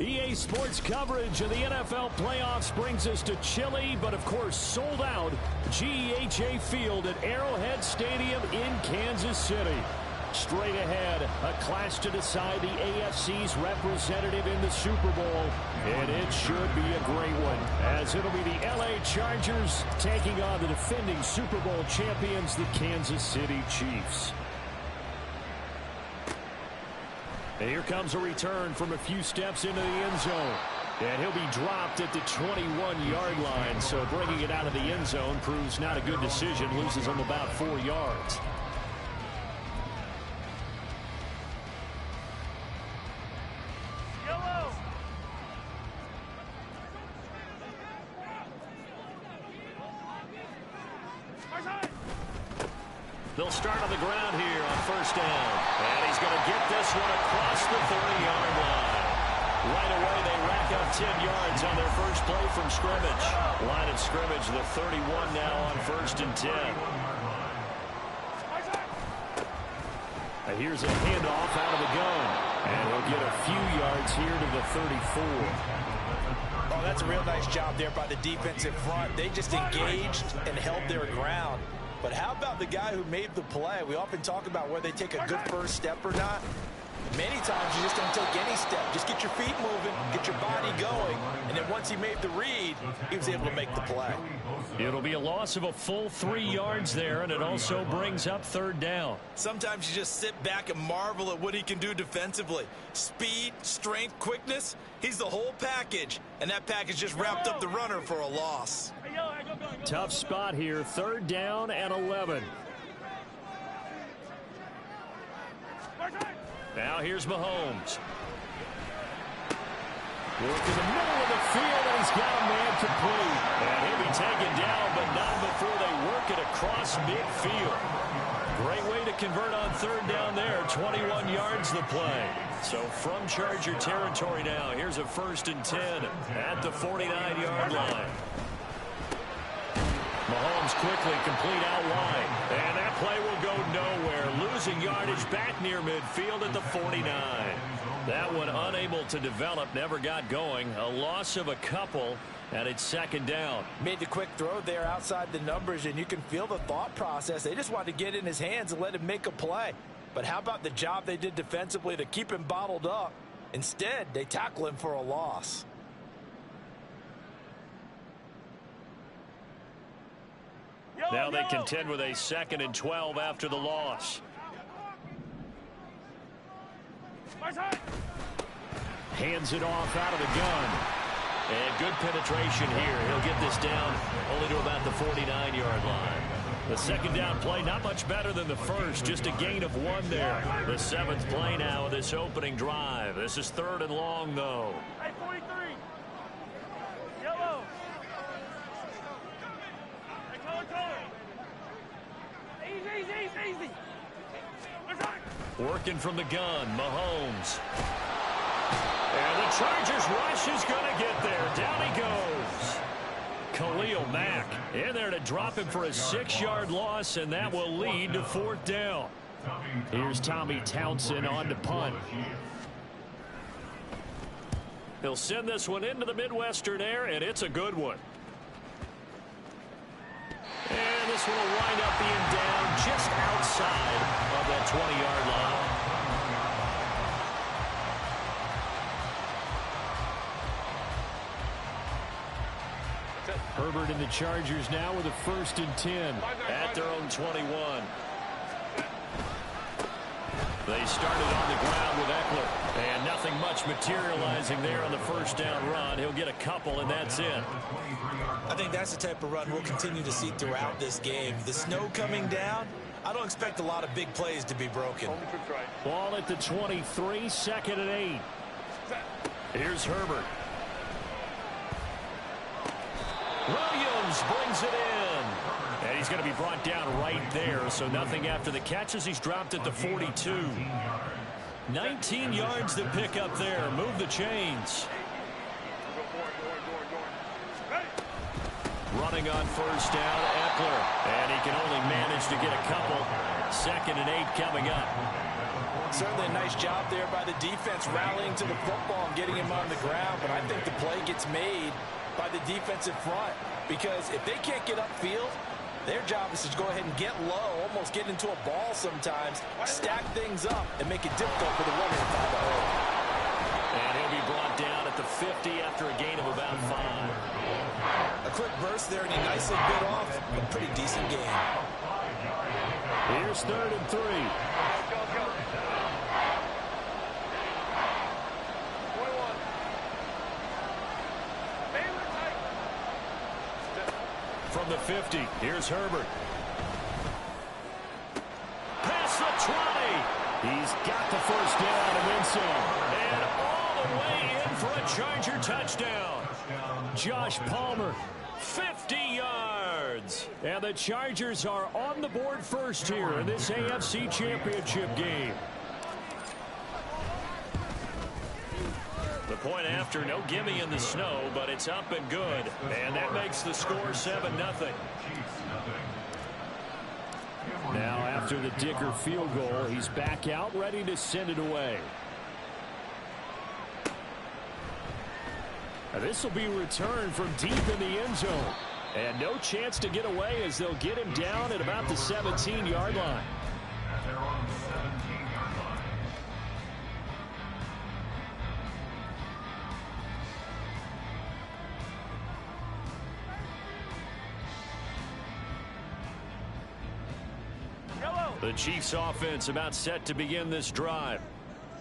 EA Sports coverage of the NFL playoffs brings us to chilly, but of course sold out GEHA Field at Arrowhead Stadium in Kansas City. Straight ahead, a clash to decide the AFC's representative in the Super Bowl. And it should be a great one, as it'll be the LA Chargers taking on the defending Super Bowl champions, the Kansas City Chiefs. And here comes a return from a few steps into the end zone. And he'll be dropped at the 21-yard line. So bringing it out of the end zone proves not a good decision. Loses him about 4 yards. They'll start on the ground here on first down. And he's going to get this one across the 30-yard line. Right away, they rack up 10 yards on their first play from scrimmage. Line of scrimmage, the 31 now on first and 10. And here's a handoff out of the gun. And he'll get a few yards here to the 34. Oh, that's a real nice job there by the defensive front. They just engaged and held their ground. But how about the guy who made the play? We often talk about whether they take a good first step or not. Many times you just don't take any step. Just get your feet moving, get your body going, and then once he made the read, he was able to make the play. It'll be a loss of a full 3 yards there, and it also brings up third down. Sometimes you just sit back and marvel at what he can do defensively. Speed, strength, quickness, he's the whole package, and that package just wrapped up the runner for a loss. Tough spot here, third down and 11. Now here's Mahomes. Work in the middle of the field, and he's got a man complete. And he'll be taken down, but not before they work it across midfield. Great way to convert on third down there. 21 yards the play. So from Charger territory now, here's a first and 10 at the 49-yard line. Mahomes quickly complete out wide. And that play will go nowhere. Losing yardage back near midfield at the 49. That one unable to develop, never got going. A loss of a couple, and it's second down. Made the quick throw there outside the numbers, and you can feel the thought process. They just wanted to get in his hands and let him make a play. But how about the job they did defensively to keep him bottled up? Instead, they tackle him for a loss. Now they contend with a second and 12 after the loss. Hands it off out of the gun. And good penetration here. He'll get this down only to about the 49-yard line. The second down play, not much better than the first. Just a gain of 1 there. The 7th play now of this opening drive. This is third and long, though. Hey, 43. Yellow. Hey, color. Easy. Working from the gun, Mahomes. And the Chargers rush is going to get there. Down he goes. Khalil Mack in there to drop him for a 6-yard loss, and that will lead to fourth down. Here's Tommy Townsend on to punt. He'll send this one into the Midwestern air, and it's a good one. And this one will wind up being down just outside of that 20-yard line. Herbert and the Chargers now with a first and 10 at their own 21. They started on the ground with Eckler, and nothing much materializing there on the first down run. He'll get a couple, and that's it. I think that's the type of run we'll continue to see throughout this game. The snow coming down, I don't expect a lot of big plays to be broken. Ball at the 23, second and 8. Here's Herbert. Williams brings it in. And he's going to be brought down right there, so nothing after the catches. He's dropped at the 42. 19 yards to pick up there. Move the chains. running on first down, Eckler. And he can only manage to get a couple. 2nd and 8 coming up. Certainly a nice job there by the defense rallying to the football and getting him on the ground. But I think the play gets made by the defensive front. Because if they can't get upfield, their job is to go ahead and get low, almost get into a ball sometimes, stack things up, and make it difficult for the runner to find a hole. And he'll be brought down at the 50 after a gain of about 5. A quick burst there, and he nicely bit off a pretty decent game. Here's 3rd and 3. From the 50, here's Herbert. Past the 20. He's got the first down and then some. And all the way in for a Charger touchdown. Josh Palmer, 50 yards. And the Chargers are on the board first here in this AFC Championship game. The point after, no gimme in the snow, but it's up and good. And that makes the score 7-0. Now after the Dicker field goal, he's back out ready to send it away. This will be returned from deep in the end zone. And no chance to get away as they'll get him down at about the 17-yard line. The Chiefs offense about set to begin this drive.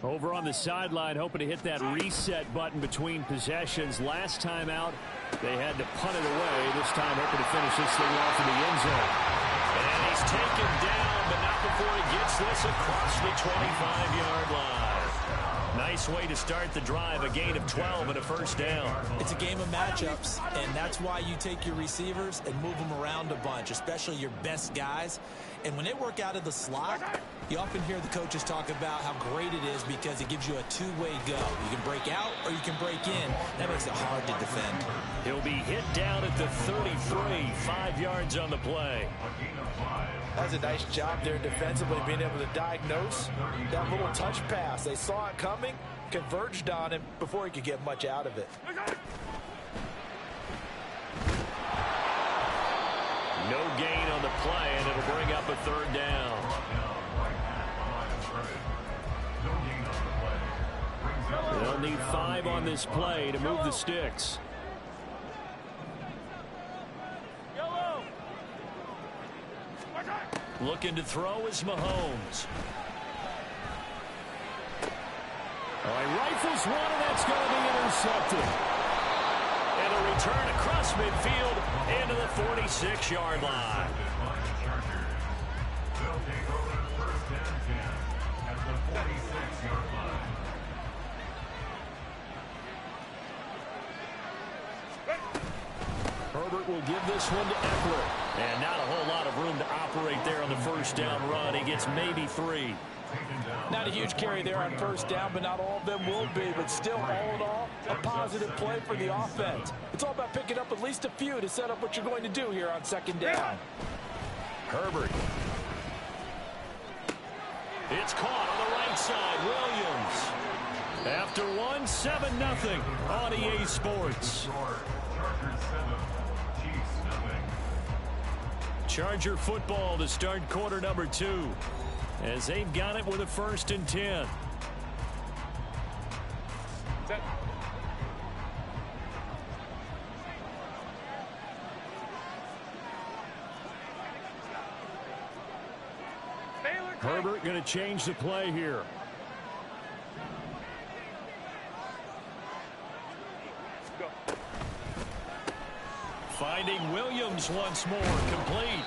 Over on the sideline, hoping to hit that reset button between possessions. Last time out, they had to punt it away. This time hoping to finish this thing off in the end zone. And he's taken down, but not before he gets this across the 25-yard line. Nice way to start the drive, a gain of 12 and a first down. It's a game of matchups, and that's why you take your receivers and move them around a bunch, especially your best guys. And when they work out of the slot, you often hear the coaches talk about how great it is because it gives you a two-way go. You can break out or you can break in. That makes it hard to defend. He'll be hit down at the 33, 5 yards on the play. That's a nice job there defensively, being able to diagnose that little touch pass. They saw it coming, converged on him before he could get much out of it. No gain on the play, and it'll bring up a third down. They'll need 5 on this play to move the sticks. Looking to throw is Mahomes. All right, rifles one, and that's going to be intercepted. And a return across midfield into the 46-yard line. Herbert will give this one to Eckler. And not a whole lot of room to operate there on the first down run. He gets maybe 3. Not a huge carry there on first down, but not all of them will be. But still, all in all, a positive play for the offense. It's all about picking up at least a few to set up what you're going to do here on second down. Herbert. It's caught on the right side. Williams. After one, 7-0 on EA Sports. Charger football to start quarter number 2. As they've got it with a 1st and 10. Herbert going to change the play here. Finding Williams once more, complete.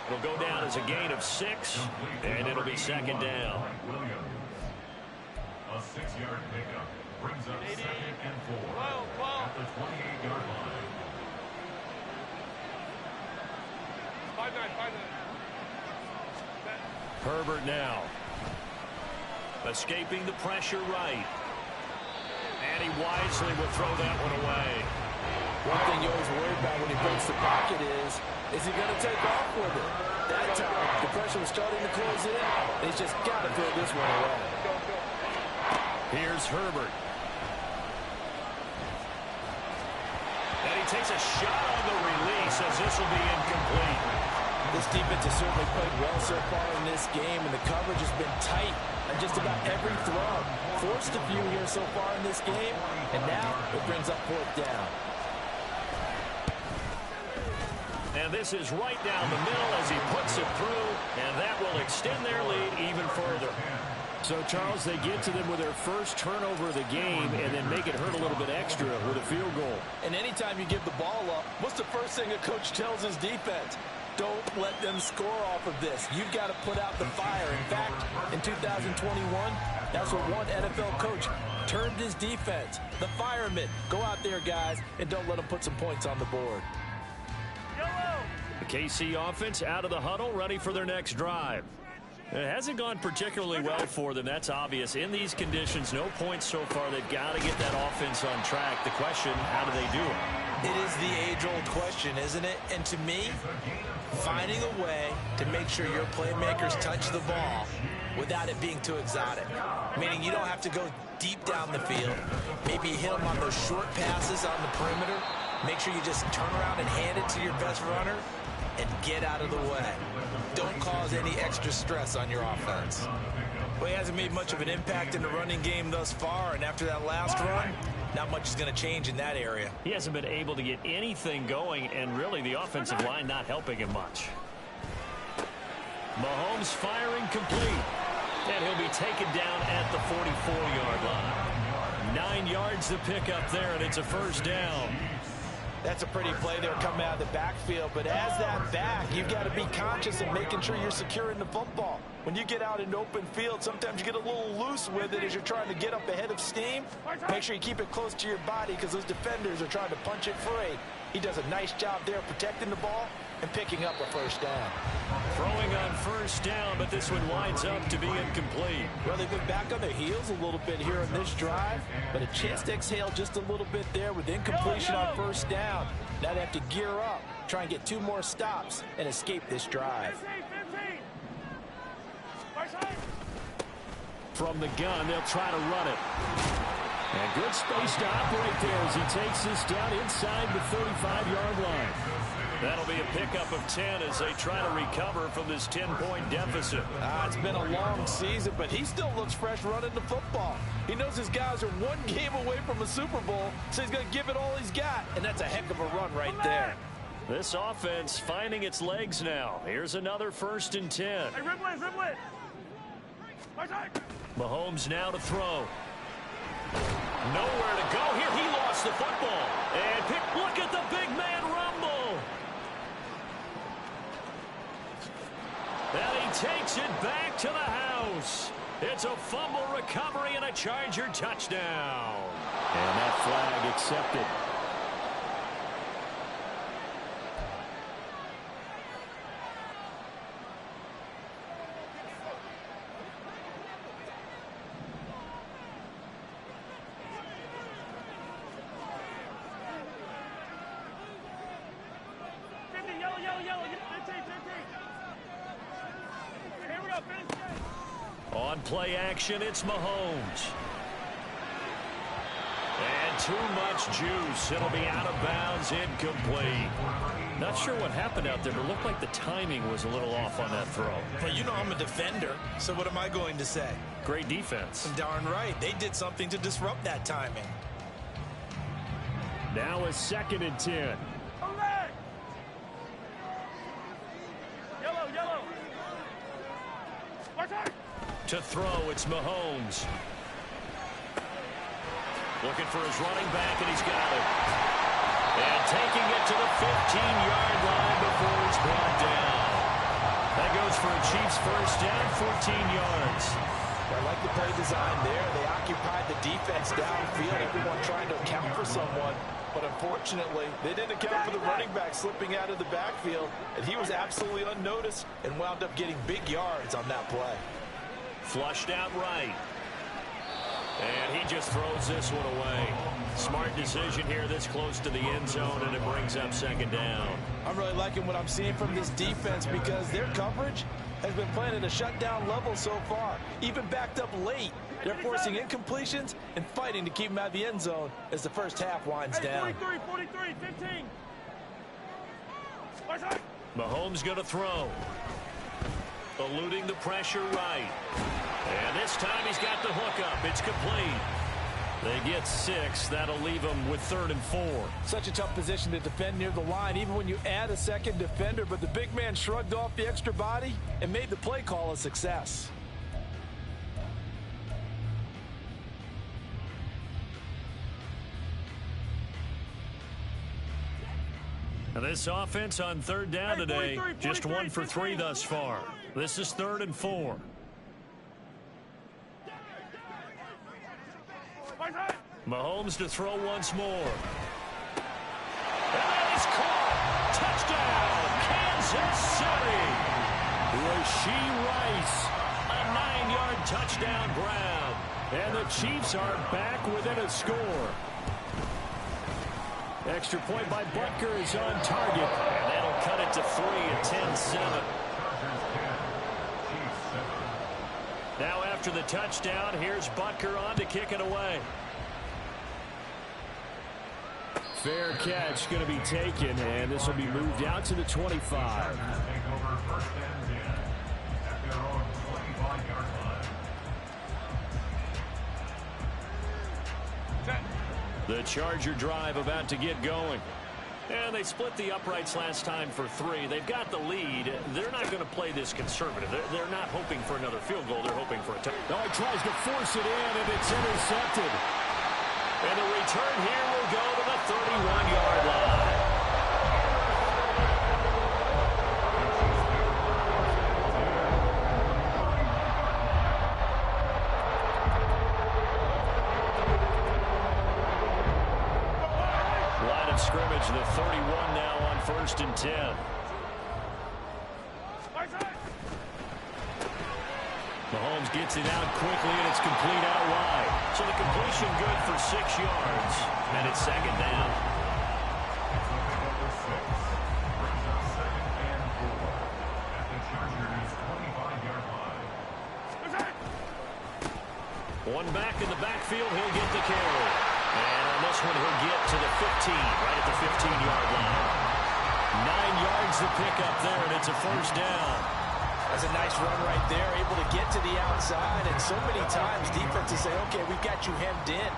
It'll go down as a gain of 6, and it'll be second down. A 6-yard pickup brings up 2nd and 4 at the 28-yard line. 5-9. Herbert now. Escaping the pressure right. And he wisely will throw that one away. One thing you always worry about when he breaks the pocket is he going to take off with it? That time, the pressure was starting to close in, and he's just got to throw this one away. Here's Herbert. And he takes a shot on the release as this will be incomplete. This defense has certainly played well so far in this game, and the coverage has been tight on just about every throw. Forced a few here so far in this game, and now it brings up fourth down. And this is right down the middle as he puts it through, and that will extend their lead even further. So, Charles, they get to them with their first turnover of the game and then make it hurt a little bit extra with a field goal. And anytime you give the ball up, what's the first thing a coach tells his defense? Don't let them score off of this. You've got to put out the fire. In fact, in 2021, that's what one NFL coach termed his defense. The firemen. Go out there, guys, and don't let them put some points on the board. The KC offense out of the huddle, ready for their next drive. It hasn't gone particularly well for them. That's obvious. In these conditions, no points so far. They've got to get that offense on track. The question, how do they do it? It is the age-old question, isn't it? And to me, finding a way to make sure your playmakers touch the ball without it being too exotic. Meaning you don't have to go deep down the field. Maybe hit them on those short passes on the perimeter. Make sure you just turn around and hand it to your best runner and get out of the way. Don't cause any extra stress on your offense. Well, he hasn't made much of an impact in the running game thus far, and after that last run, not much is going to change in that area. He hasn't been able to get anything going, and really the offensive line not helping him much. Mahomes firing complete, and he'll be taken down at the 44-yard line. 9 yards to pick up there, and it's a first down. That's a pretty play there coming out of the backfield, but as that back, you've got to be conscious of making sure you're securing the football. When you get out in open field, sometimes you get a little loose with it as you're trying to get up ahead of steam. Make sure you keep it close to your body because those defenders are trying to punch it free. He does a nice job there protecting the ball and picking up a first down. Throwing on first down, but this one winds up to be incomplete. Well, they've been back on their heels a little bit here on this drive, but a chance to exhale just a little bit there with incompletion on first down. Now they have to gear up, try and get 2 more stops and escape this drive. From the gun, they'll try to run it. And good space to operate there as he takes this down inside the 35-yard line. That'll be a pickup of 10 as they try to recover from this 10-point deficit. It's been a long season, but he still looks fresh running the football. He knows his guys are 1 game away from a Super Bowl, so he's going to give it all he's got, and that's a heck of a run right there. This offense finding its legs now. Here's another 1st and 10. Hey, Riblet. Mahomes now to throw. Nowhere to go here. He lost the football. And look at the big man rumble. And he takes it back to the house. It's a fumble recovery and a Charger touchdown. And that flag accepted. On play action, it's Mahomes. And too much juice. It'll be out of bounds, incomplete. Not sure what happened out there, but it looked like the timing was a little off on that throw. Well, you know I'm a defender, so what am I going to say? Great defense. Darn right. They did something to disrupt that timing. Now a 2nd and 10. Yellow. To throw, it's Mahomes. Looking for his running back, and he's got it. And taking it to the 15-yard line before he's brought down. That goes for a Chiefs first down, 14 yards. I like the play design there. They occupied the defense downfield, everyone trying to account for someone. But unfortunately, they didn't account for the running back slipping out of the backfield, and he was absolutely unnoticed and wound up getting big yards on that play. Flushed out right. And he just throws this one away. Smart decision here this close to the end zone, and it brings up second down. I'm really liking what I'm seeing from this defense because their coverage has been playing at a shutdown level so far. Even backed up late, they're forcing incompletions and fighting to keep them out of the end zone as the first half winds down. 43, 15. Mahomes going to throw. Eluding the pressure right. And this time he's got the hook up. It's complete. They get 6. That'll leave them with 3rd and 4. Such a tough position to defend near the line, even when you add a second defender. But the big man shrugged off the extra body and made the play call a success. Now this offense on 3rd down today, just 1 for 3 thus far. This is 3rd and 4. Mahomes to throw once more. And he's caught. Touchdown, Kansas City. Rashee Rice, a 9-yard touchdown grab. And the Chiefs are back within a score. Extra point by Butker is on target. And that'll cut it to 3 at 10-7. Now after the touchdown, here's Butker on to kick it away. Fair catch going to be taken, and this will be moved out to the 25. The Charger drive about to get going. And they split the uprights last time for 3. They've got the lead. They're not going to play this conservative. They're not hoping for another field goal. They're hoping for a touchdown. No, he tries to force it in, and it's intercepted. And the return here will go to the 31-yard line. Line of scrimmage, the 31 now on 1st and 10. Mahomes gets it out quickly, and it's complete out wide. So the completion good for 6 yards, and it's 2nd down. One back in the backfield, he'll get the carry. And on this one, he'll get to the 15, right at the 15-yard line. 9 yards to pick up there, and it's a 1st down. That's a nice run right there, able to get to the outside. And so many times defenses say, okay, we've got you hemmed in.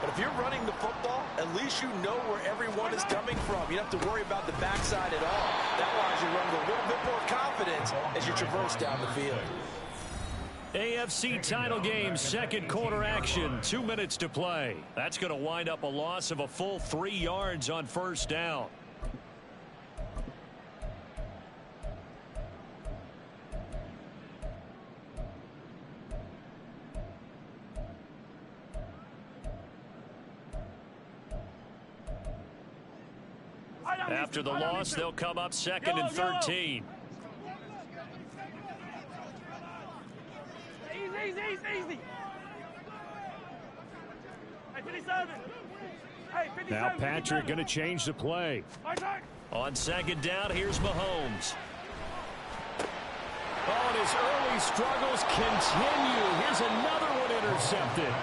But if you're running the football, at least you know where everyone is coming from. You don't have to worry about the backside at all. That allows you to run with a little bit more confidence as you traverse down the field. AFC title game, 2nd quarter action, 2 minutes to play. That's going to wind up a loss of a full 3 yards on 1st down. After the loss, they'll come up 2nd and 13. Easy. Hey, 57. Hey, 57. Now Patrick going to change the play. On 2nd down, here's Mahomes. Oh, and his early struggles continue. Here's another one intercepted.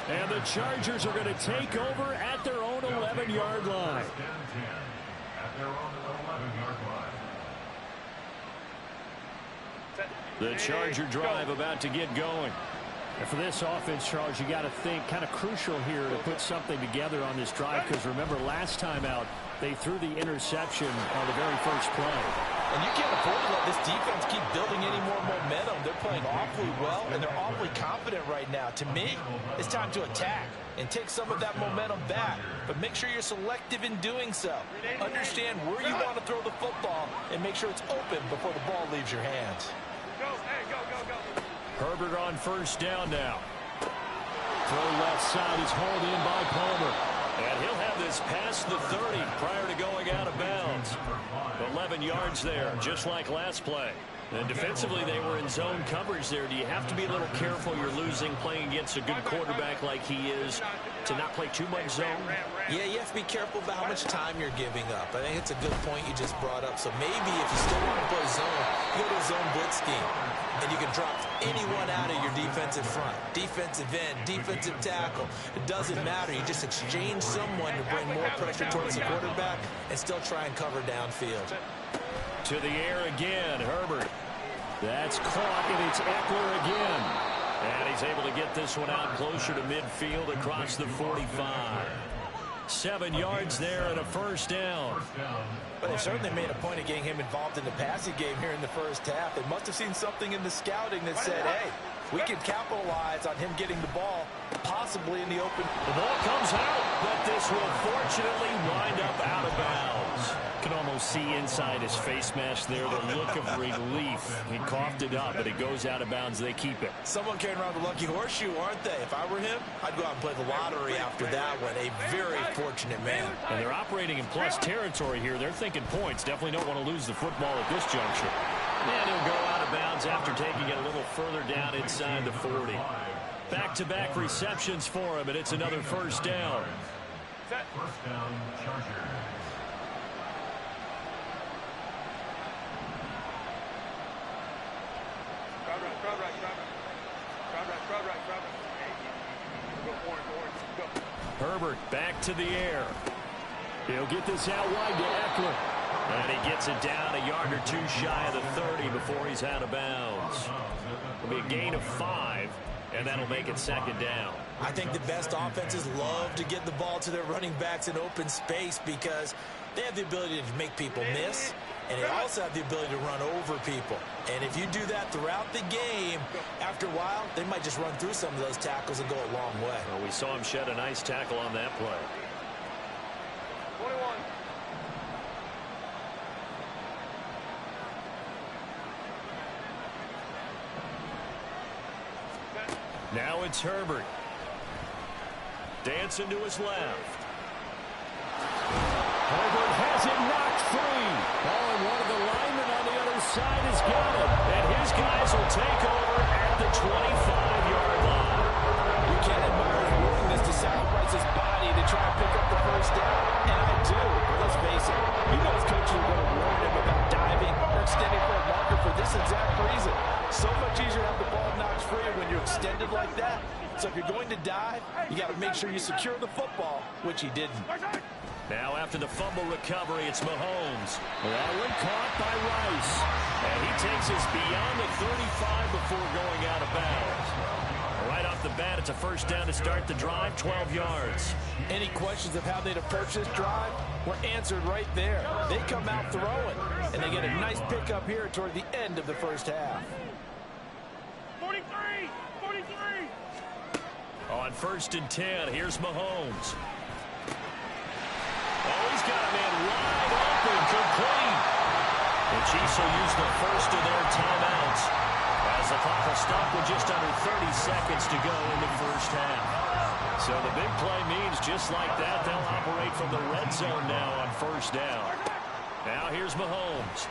And the Chargers are going to take over at their own 11-yard line. The Charger drive about to get going. And for this offense, Charles, you got to think kind of crucial here to put something together on this drive, because remember last time out they threw the interception on the very first play. And you can't afford to let this defense keep building any more momentum. They're playing awfully well, and they're awfully confident right now. To me, it's time to attack and take some of that momentum back. But make sure you're selective in doing so. Understand where you want to throw the football and make sure it's open before the ball leaves your hands. Go. Herbert on 1st down now. Throw left side is hauled in by Palmer. And he'll have this past the 30 prior to going out of bounds. 11 yards there, just like last play. And defensively, they were in zone coverage there. Do you have to be a little careful? You're losing, playing against a good quarterback like he is, to not play too much zone? Yeah, you have to be careful about how much time you're giving up. I think it's a good point you just brought up. So maybe if you still want to play zone, you go to a zone blitz scheme. And you can drop anyone out of your defensive front. Defensive end, defensive tackle. It doesn't matter. You just exchange someone to bring more pressure towards the quarterback and still try and cover downfield. To the air again, Herbert. That's caught, and it's Eckler again. And he's able to get this one out closer to midfield across the 45. 7 yards there and a first down. But they certainly made a point of getting him involved in the passing game here in the first half. They must have seen something in the scouting that said, hey, we can capitalize on him getting the ball, possibly in the open. The ball comes out, but this will fortunately wind up out of bounds. Can almost see inside his face mask there the look of relief. He coughed it up, but it goes out of bounds. They keep it. Someone carrying around the lucky horseshoe, aren't they? If I were him, I'd go out and play the lottery after that one. A very fortunate man. And they're operating in plus territory here. They're thinking points. Definitely don't want to lose the football at this juncture. And he'll go out of bounds after taking it a little further down inside the 40. Back-to-back receptions for him, and it's another first down. First down, Chargers. Herbert back to the air. He'll get this out wide to Eckler. And he gets it down a yard or two shy of the 30 before he's out of bounds. It'll be a gain of 5, and that'll make it second down. I think the best offenses love to get the ball to their running backs in open space because they have the ability to make people miss, and they also have the ability to run over people. And if you do that throughout the game, after a while, they might just run through some of those tackles and go a long way. Well, we saw him shed a nice tackle on that play. 21. Now it's Herbert. Dancing to his left. Herbert has it knocked free. Oh, and one of the linemen on the other side has got it. And his guys will take over at the 25-yard line. You can't admire his willingness to sacrifice his body to try and pick up the first down. And I do. But let's face it, you know his coaches are going to warn him about diving or extending for a marker for this exact reason. So much easier to have the ball knocked free when you're extended like that. So if you're going to dive, you got to make sure you secure the football, which he didn't. Now after the fumble recovery, it's Mahomes. That one caught by Rice. And he takes us beyond the 35 before going out of bounds. Right off the bat, it's a first down to start the drive, 12 yards. Any questions of how they'd approach this drive were answered right there. They come out throwing, and they get a nice pickup here toward the end of the first half. 43! 43! On 1st and 10, here's Mahomes. Oh, he's got a man wide open, complete. The Chiefs will use the first of their timeouts as the clock will stop with just under 30 seconds to go in the first half. So the big play means just like that, they'll operate from the red zone now on first down. Now here's Mahomes.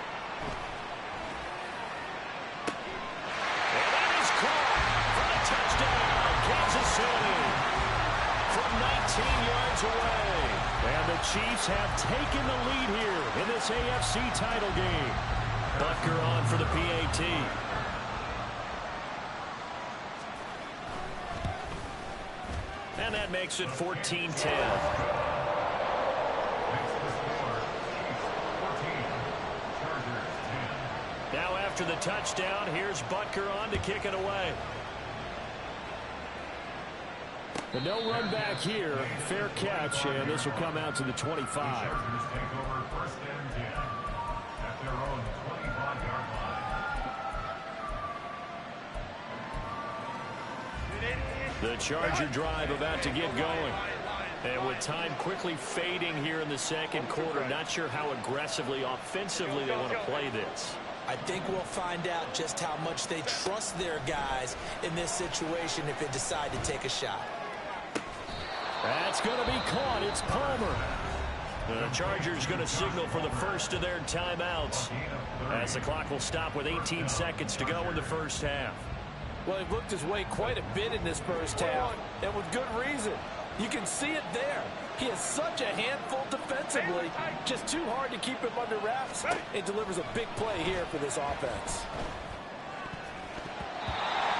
And that is caught for a touchdown, Kansas City, from 19 yards away. And the Chiefs have taken the lead here in this AFC title game. Butker on for the PAT. And that makes it 14-10. Now after the touchdown, here's Butker on to kick it away. The no run back here, fair catch, and this will come out to the 25. Chargers take over 1st and 10 at their own 25-yard line. The Charger drive about to get going. And with time quickly fading here in the second quarter, not sure how aggressively, offensively they want to play this. I think we'll find out just how much they trust their guys in this situation if they decide to take a shot. That's going to be caught. It's Palmer. The Chargers going to signal for the first of their timeouts as the clock will stop with 18 seconds to go in the first half. Well, he looked his way quite a bit in this first half, and with good reason. You can see it there. He is such a handful defensively, just too hard to keep him under wraps. It delivers a big play here for this offense.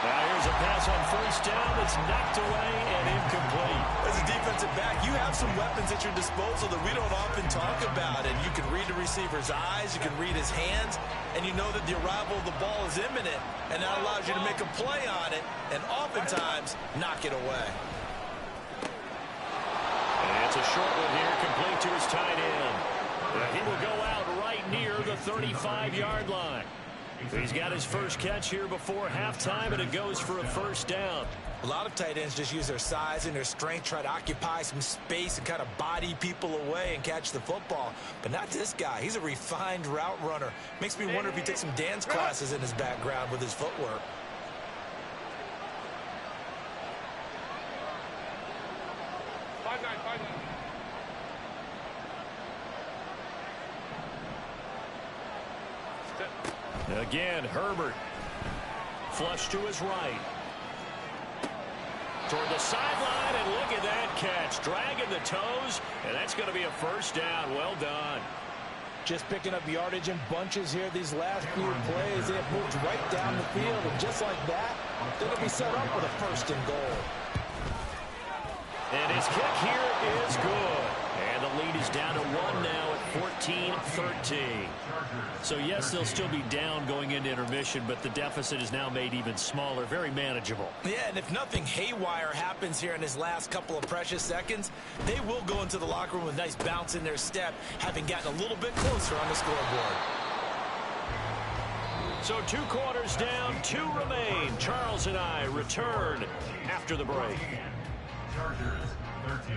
Now here's a pass on first down that's knocked away and incomplete. As a defensive back, you have some weapons at your disposal that we don't often talk about. And you can read the receiver's eyes, you can read his hands, and you know that the arrival of the ball is imminent. And that allows you to make a play on it and oftentimes knock it away. And it's a short one here, complete to his tight end. He will go out right near the 35-yard line. He's got his first catch here before halftime, and it goes for a first down. A lot of tight ends just use their size and their strength, try to occupy some space and kind of body people away and catch the football. But not this guy. He's a refined route runner. Makes me wonder if he took some dance classes in his background with his footwork. Again, Herbert. Flush to his right. Toward the sideline, and look at that catch. Dragging the toes, and that's going to be a first down. Well done. Just picking up yardage in bunches here these last few plays. They have moved right down the field, and just like that, they're going to be set up with a first and goal. And his kick here is good. And the lead is down to 1 now at 14-13. So, yes, they'll still be down going into intermission, but the deficit is now made even smaller, very manageable. Yeah, and if nothing haywire happens here in his last couple of precious seconds, they will go into the locker room with a nice bounce in their step, having gotten a little bit closer on the scoreboard. So 2 quarters down, 2 remain. Charles and I return after the break. Chargers 13.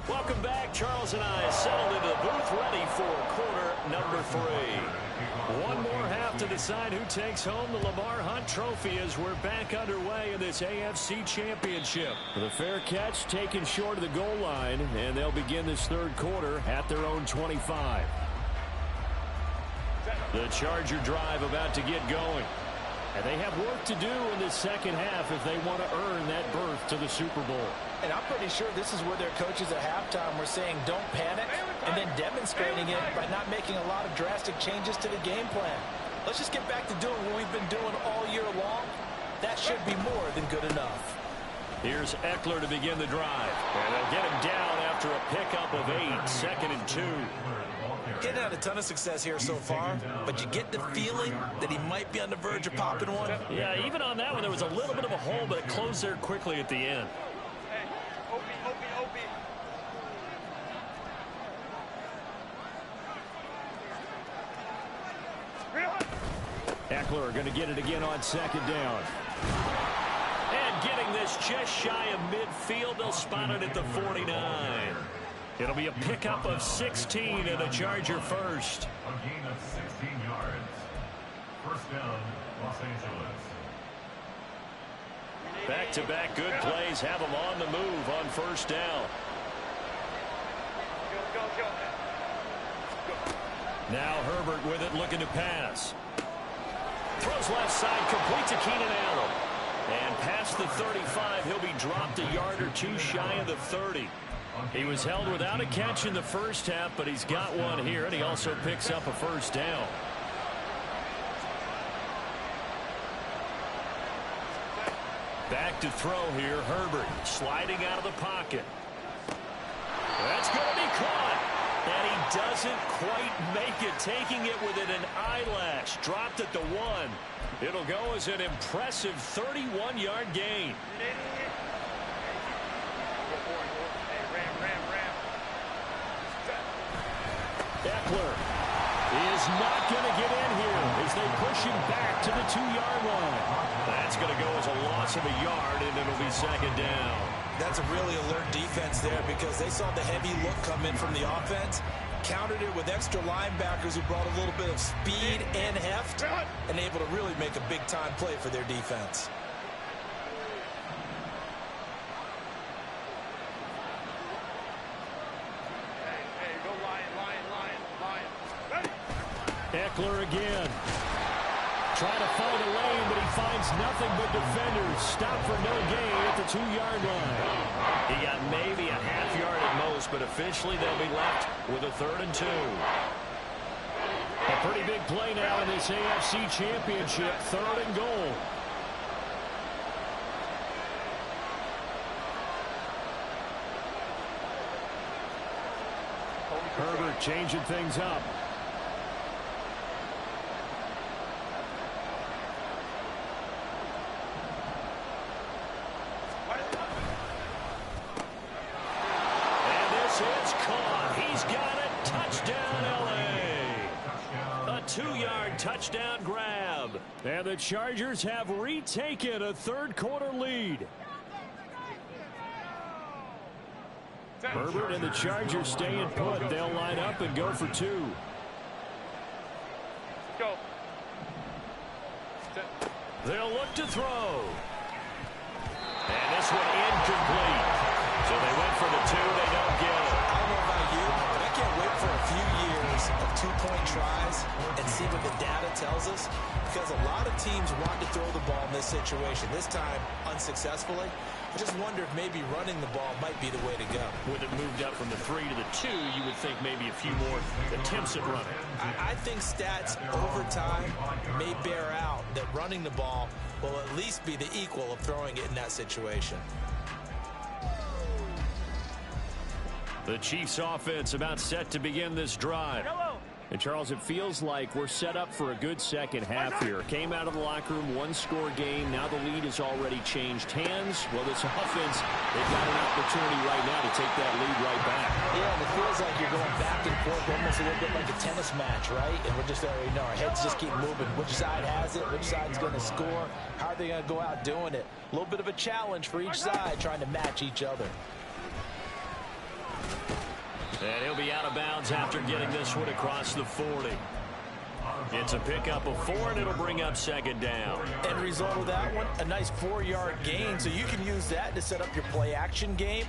Welcome back. Charles and I settled into the booth, ready for quarter number 3. One more half to decide who takes home the Lamar Hunt Trophy as we're back underway in this AFC Championship. The fair catch taken short of the goal line, and they'll begin this third quarter at their own 25. The Charger drive about to get going. And they have work to do in this second half if they want to earn that berth to the Super Bowl. And I'm pretty sure this is where their coaches at halftime were saying don't panic, and then demonstrating it by not making a lot of drastic changes to the game plan. Let's just get back to doing what we've been doing all year long. That should be more than good enough. Here's Eckler to begin the drive. And they'll get him down after a pickup of 8, 2nd and 2. Getting had a ton of success here so far, but you get the feeling that he might be on the verge of popping one. Yeah, even on that one, there was a little bit of a hole, but it closed there quickly at the end. Eckler going to get it again on 2nd down. And getting this just shy of midfield, they'll spot it at the 49. It'll be a pickup of 16 and a Charger first. A gain of 16 yards. First down, Los Angeles. Back-to-back good plays have them on the move on first down. Now Herbert with it, looking to pass. Throws left side, complete to Keenan Allen. And past the 35, he'll be dropped a yard or 2 shy of the 30. He was held without a catch in the first half, but he's got one here, and he also picks up a first down. Back to throw here, Herbert sliding out of the pocket. That's going to be caught. And he doesn't quite make it, taking it within an eyelash. Dropped at the 1. It'll go as an impressive 31-yard gain. Eckler is is not going to get in here as they push him back to the 2-yard line. That's going to go as a loss of a yard, and it'll be second down. That's a really alert defense there because they saw the heavy look come in from the offense, countered it with extra linebackers who brought a little bit of speed and heft, and able to really make a big-time play for their defense. Hey, go Lion. Eckler again. Trying to find a lane, but he finds nothing but defenders. Stop for no gain at the 2-yard line. He got maybe a half yard at most, but officially they'll be left with a 3rd and 2. A pretty big play now in this AFC Championship. 3rd and goal. Herbert changing things up. It's caught. He's got it. Touchdown, L.A. A 2-yard touchdown grab. And the Chargers have retaken a 3rd-quarter lead. Herbert and the Chargers staying put. They'll line up and go for 2. Go. They'll look to throw. And this one incomplete. So they went for the 2. They don't get it. I don't know about you, but I can't wait for a few years of 2-point tries and see what the data tells us, because a lot of teams want to throw the ball in this situation. This time, unsuccessfully. I just wonder if maybe running the ball might be the way to go. With it moved up from the 3 to the 2, you would think maybe a few more attempts at running. I think stats over time may bear out that running the ball will at least be the equal of throwing it in that situation. The Chiefs offense about set to begin this drive. And Charles, it feels like we're set up for a good second half here. Came out of the locker room, 1-score game. Now the lead has already changed hands. Well, this offense, they've got an opportunity right now to take that lead right back. Yeah, and it feels like you're going back and forth almost a little bit like a tennis match, right? And we're just already know our heads just keep moving. Which side has it? Which side's going to score? How are they going to go out doing it? A little bit of a challenge for each side, trying to match each other. And he'll be out of bounds after getting this one across the 40. It's a pickup of 4, and it'll bring up second down. End result of that one, a nice 4-yard gain. So you can use that to set up your play-action game,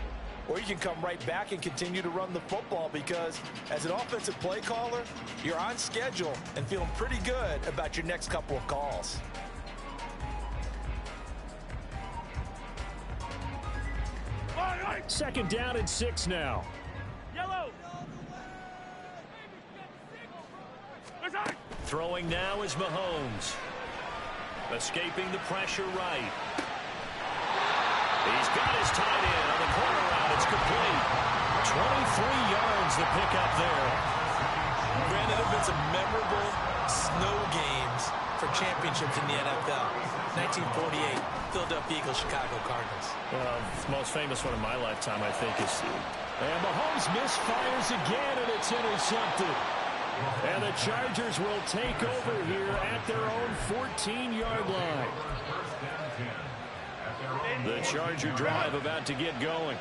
or you can come right back and continue to run the football, because as an offensive play caller, you're on schedule and feeling pretty good about your next couple of calls. Second down and 6 now. Yellow. Throwing now is Mahomes. Escaping the pressure right. He's got his tight end on the corner route. It's complete. 23 yards the pickup there. Granted, there have been some memorable snow games for championships in the NFL. 1948, Philadelphia Eagles, Chicago Cardinals. The most famous one in my lifetime, I think, is... And Mahomes misfires again, and it's intercepted. And the Chargers will take over here at their own 14-yard line. The Charger drive about to get going.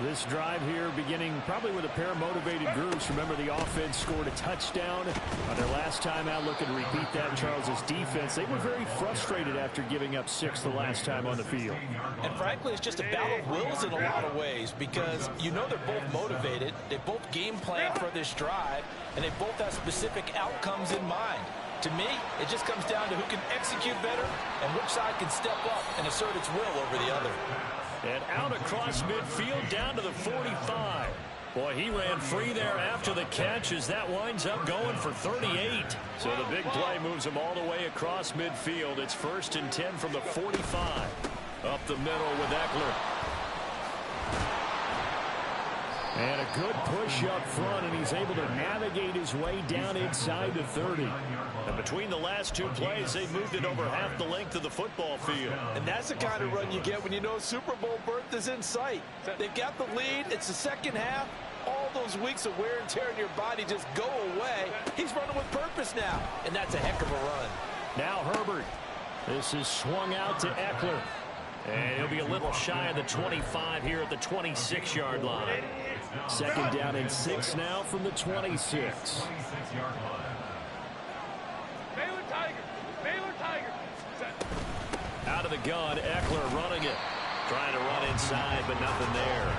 This drive here beginning probably with a pair of motivated groups. Remember, the offense scored a touchdown on their last time out. Looking to repeat that. Charles's defense, they were very frustrated after giving up 6 the last time on the field. And frankly, it's just a battle of wills in a lot of ways, because you know they're both motivated. They both game plan for this drive, and they both have specific outcomes in mind. To me, it just comes down to who can execute better and which side can step up and assert its will over the other. And out across midfield down to the 45. Boy, he ran free there after the catch as that winds up going for 38. So the big play moves him all the way across midfield. It's 1st and 10 from the 45. Up the middle with Eckler. And a good push up front, and he's able to navigate his way down inside the 30. And between the last 2 plays, they've moved it over half the length of the football field. And that's the kind of run you get when you know Super Bowl berth is in sight. They've got the lead. It's the second half. all those weeks of wear and tear in your body just go away. He's running with purpose now, and that's a heck of a run. Now Herbert. This is swung out to Eckler. And he'll be a little shy of the 25 here at the 26-yard line. Second down and 6 now from the 26. 26-yard line. Baylor Tiger. Baylor Tiger. Out of the gun, Eckler running it. Trying to run inside, but nothing there.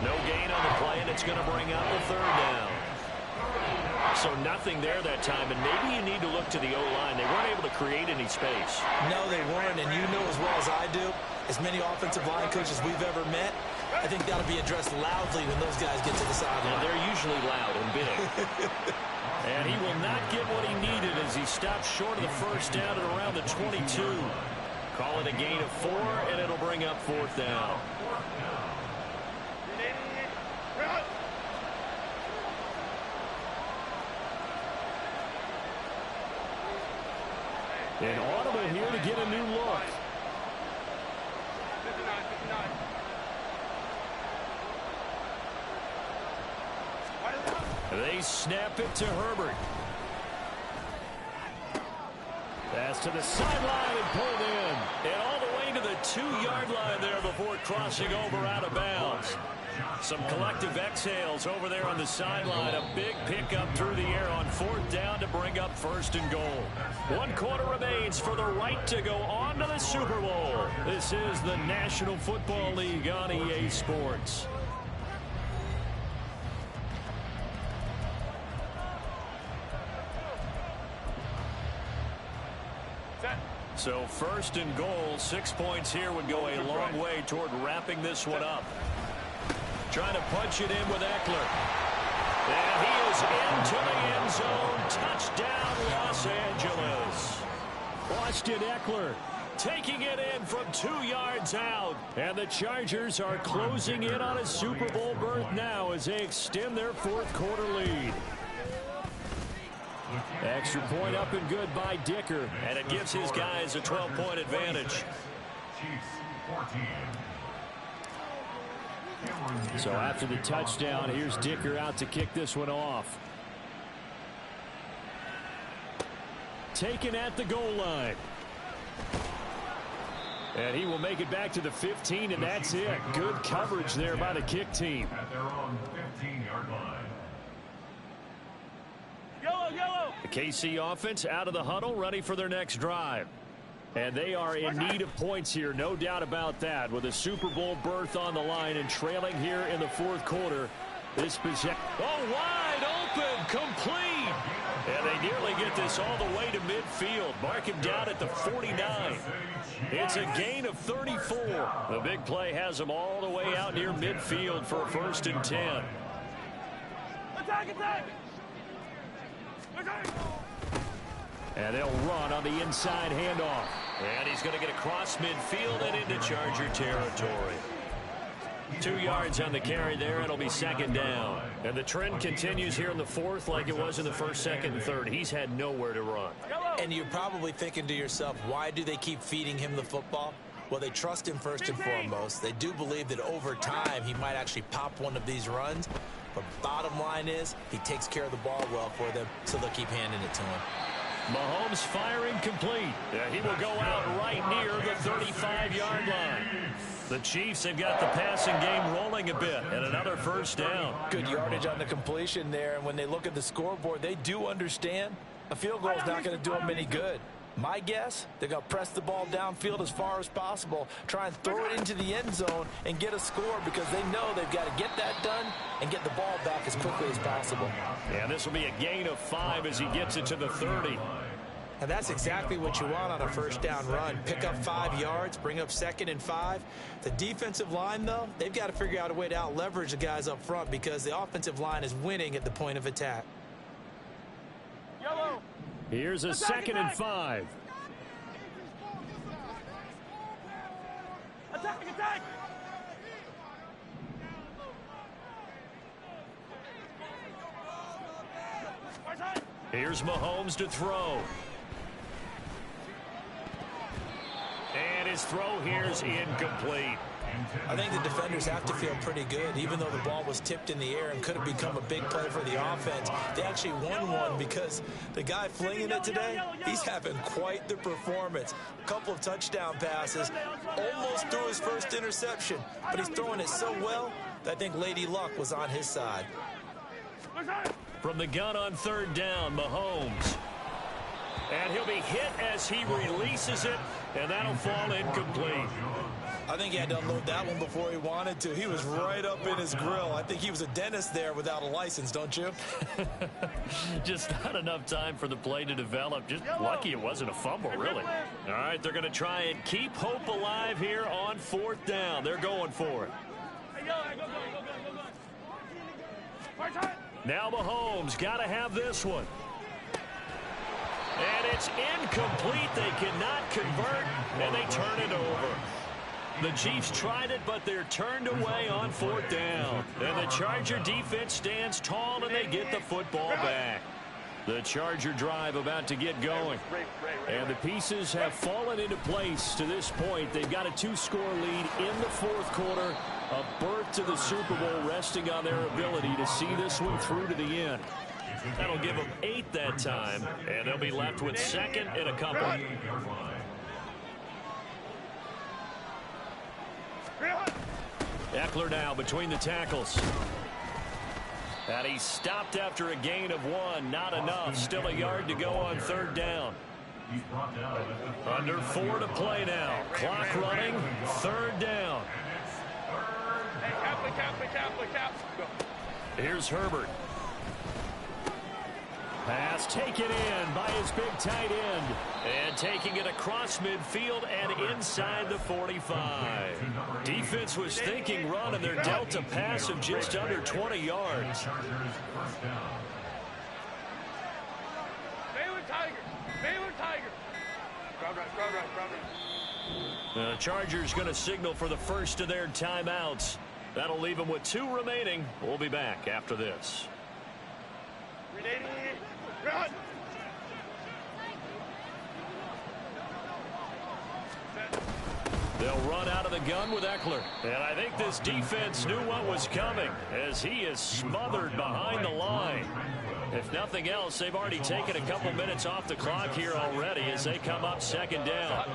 No gain on the play, and it's going to bring up the third down. So nothing there that time, and maybe you need to look to the O-line. They weren't able to create any space. No, they weren't, and you know as well as I do, as many offensive line coaches we've ever met, I think that'll be addressed loudly when those guys get to the sideline. They're usually loud and big. And he will not get what he needed as he stops short of the first down at around the 22. Call it a gain of 4, and it'll bring up fourth down. An audible here to get a new look. 59. They snap it to Herbert. Pass to the sideline and pulled in. And all the way to the 2-yard line there before crossing over out of bounds. Some collective exhales over there on the sideline. A big pickup through the air on fourth down to bring up first and goal. 1 quarter remains for the right to go on to the Super Bowl. This is the National Football League on EA Sports. So first and goal, 6 points here would go a long way toward wrapping this one up. Trying to punch it in with Eckler. And he is into the end zone. Touchdown, Los Angeles. Austin Eckler taking it in from 2 yards out. And the Chargers are closing in on a Super Bowl berth now as they extend their fourth quarter lead. Extra point up and good by Dicker. And it gives his guys a 12-point advantage. Chiefs 14. So after the touchdown, here's Dicker out to kick this one off. Taken at the goal line. And he will make it back to the 15, and that's it. Good coverage there by the kick team. At their own 15-yard line. Yellow. The KC offense out of the huddle, ready for their next drive. And they are in need of points here, no doubt about that, with a Super Bowl berth on the line and trailing here in the fourth quarter. This possession, wide open, complete. And they nearly get this all the way to midfield. Mark him down at the 49. It's a gain of 34. The big play has them all the way out near midfield for a 1st and 10. Attack. And they'll run on the inside handoff. And he's going to get across midfield and into Charger territory. 2 yards on the carry there. It'll be second down. And the trend continues here in the fourth like it was in the first, second, and third. He's had nowhere to run. And you're probably thinking to yourself, why do they keep feeding him the football? Well, they trust him first and foremost. They do believe that over time he might actually pop one of these runs. But bottom line is he takes care of the ball well for them, so they'll keep handing it to him. Mahomes firing complete. He will go out right near the 35-yard line. The Chiefs have got the passing game rolling a bit, and another first down. Good yardage on the completion there, and when they look at the scoreboard, they do understand a field goal is not going to do them any good. My guess, they're going to press the ball downfield as far as possible, try and throw it into the end zone and get a score because they know they've got to get that done and get the ball back as quickly as possible. Yeah, this will be a gain of 5 as he gets it to the 30. And that's exactly what you want on a first down run. Pick up 5 yards, bring up 2nd and 5. The defensive line, though, they've got to figure out a way to out-leverage the guys up front because the offensive line is winning at the point of attack. Yellow. Here's a 2nd and 5. Attack. Here's Mahomes to throw. And his throw here is incomplete. I think the defenders have to feel pretty good. Even though the ball was tipped in the air and could have become a big play for the offense, they actually won one because the guy flinging it today, he's having quite the performance. A couple of touchdown passes, almost threw his first interception, but he's throwing it so well that I think Lady Luck was on his side. From the gun on third down, Mahomes. And he'll be hit as he releases it, and that'll fall incomplete. I think he had to unload that one before he wanted to. He was right up in his grill. I think he was a dentist there without a license, don't you? Just not enough time for the play to develop. Just lucky it wasn't a fumble, really. All right, they're going to try and keep hope alive here on fourth down. They're going for it. Now Mahomes got to have this one. And it's incomplete. They cannot convert, and they turn it over. The Chiefs tried it, but they're turned away on fourth down. And the Charger defense stands tall, and they get the football back. The Charger drive about to get going. And the pieces have fallen into place to this point. They've got a 2-score lead in the fourth quarter. A berth to the Super Bowl resting on their ability to see this one through to the end. That'll give them 8 that time, and they'll be left with second and a couple. Eckler now between the tackles. And he's stopped after a gain of 1. Not enough. Still a yard to go on third down. Under 4 to play now. Clock running. Third down. Here's Herbert. Pass taken in by his big tight end. And taking it across midfield and inside the 45. Defense was thinking run, and they're dealt a pass of just under 20 yards. The Chargers going to signal for the first of their timeouts. That'll leave them with 2 remaining. We'll be back after this. Run. They'll run out of the gun with Eckler. And I think this defense knew what was coming as he is smothered behind the line. If nothing else, they've already taken a couple minutes off the clock here already as they come up second down.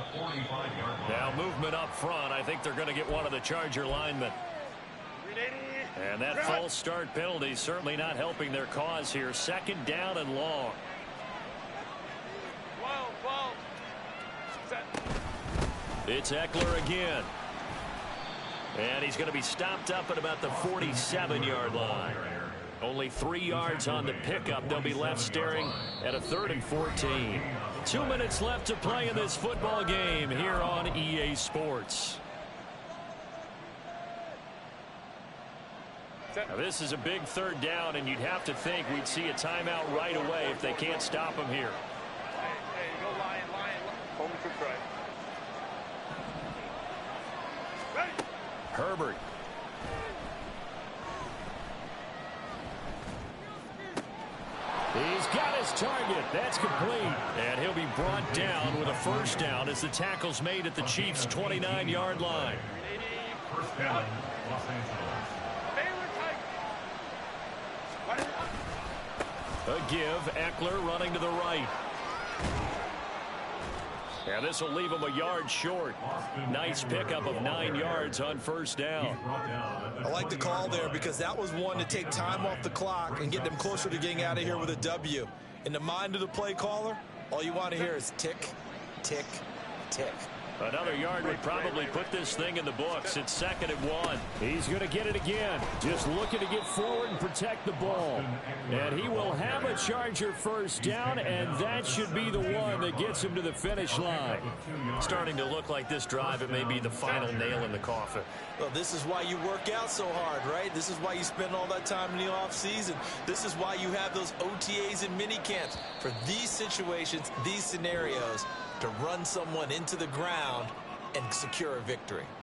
Now movement up front. I think they're going to get one of the Charger linemen. And that false start penalty certainly not helping their cause here. Second down and long. It's Eckler again. And he's going to be stopped up at about the 47-yard line. Only 3 yards on the pickup. They'll be left staring at a 3rd and 14. 2 minutes left to play in this football game here on EA Sports. Now this is a big third down, and you'd have to think we'd see a timeout right away if they can't stop him here. Hey, go Lion. Home to try. Ready. Herbert. He's got his target. That's complete. And he'll be brought down with a first down as the tackle's made at the Chiefs' 29-yard line. First down, Los Angeles. A give. Eckler running to the right. And this will leave him a yard short. Nice pickup of 9 yards on first down. I like the call there because that was one to take time off the clock and get them closer to getting out of here with a W. In the mind of the play caller, all you want to hear is tick, tick, tick. Another yard would probably put this thing in the books. It's second and 1. He's going to get it again. Just looking to get forward and protect the ball. And he will have a Charger first down, and that should be the one that gets him to the finish line. Starting to look like this drive, it may be the final nail in the coffin. Well, this is why you work out so hard, right? This is why you spend all that time in the offseason. This is why you have those OTAs and mini camps for these situations, these scenarios, to run someone into the ground and secure a victory.